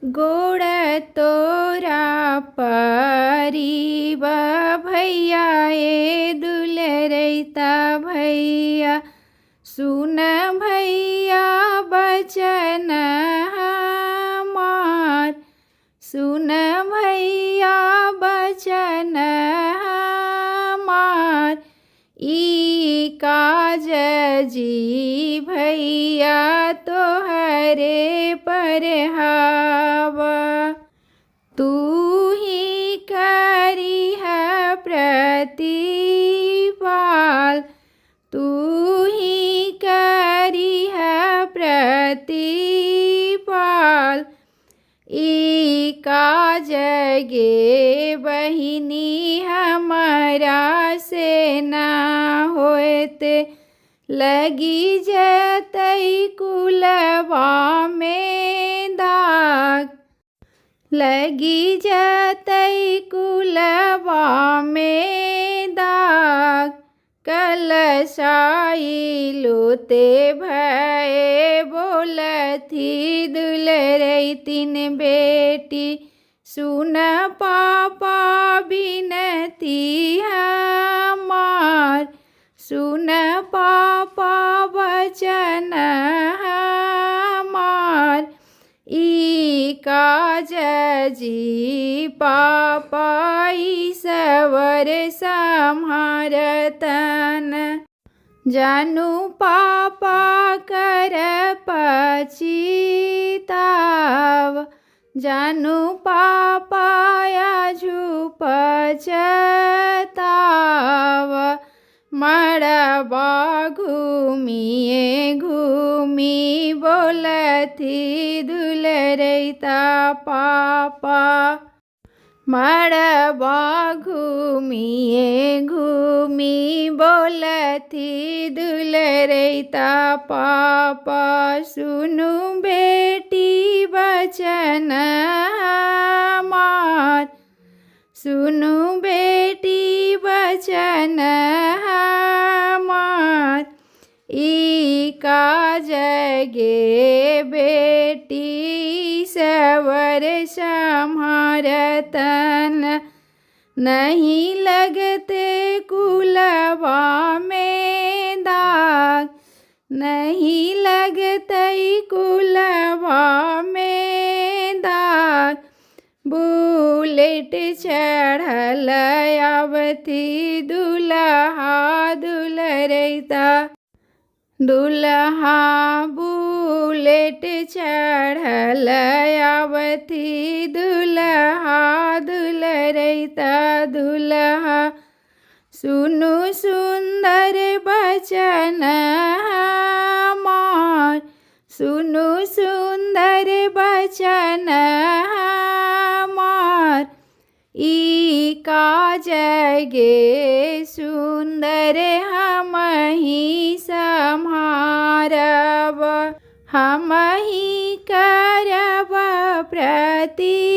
गोड़ तोरा परीब भैया ए दुलरैता भैया। सुन भैया बचन हमार, सुन भैया बचन हमार। ई काज जी भैया तोहरे पर हवा। तू ही करिह प्रतिपाल, तू ही करिह प्रतिपाल। ई काज गे बहिनी हमारा से ना होत, लगी जतई कुलवा में दाग, लगी जतई कुलवा में दाग। कलशाई लोते भये बोलथी दुलरैतिन बेटी। सुन पापा बिनती हमार, सुन पापा वचन हमार। ई काज जी पापा ईश्वर सम्हारतन। जानू पापा कर पछिताव, जानू पापा आजू पछताव। मड़बा घूमिए घूमी बोलथी दुलरैता पापा। मड़बा घूमिए घूमी बोलथी दुलरैता पापा। सुनु बेटी बचन हमार, सुनु बेटी बचन हमार। ई काज गे बेटी सवर सम्हारतन। नहीं लगते कुलवा में दाग, नहीं लगते कुलवा में दाग। बुलेट चढ़ल आवती दुल्हा दुलरैता, दुल्हा बुलेट चढ़ल आवती दुल्हा दुलरैता दुल्हा। सुनु सुंदर बचन हमार, सुनु सुंदर बचन हमार। ई काज गे सुंदर हम ही सम्हारब, हम ही करब प्रतिपाल,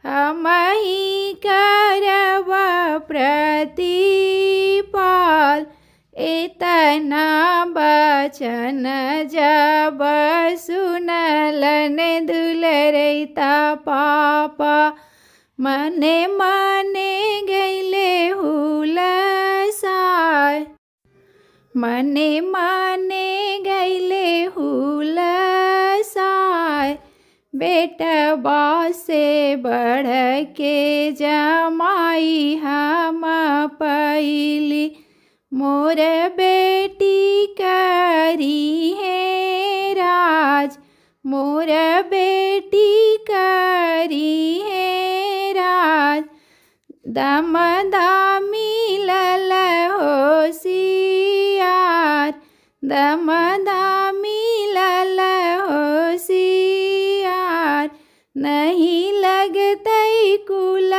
हम ही करब प्रतिपाल। इतना बचन जब सुनलन दुलरैता पापा। मने मने गैले हुलसाय, मने मने गैले हुलसाय। बेटवा से बढ़ के जमाई हम पैली, मोर बेटी करी है राज, मोर बेटी करी है राज। दम दामी लल होशियार, दम दामी लल होशियार। नहीं लगते कुल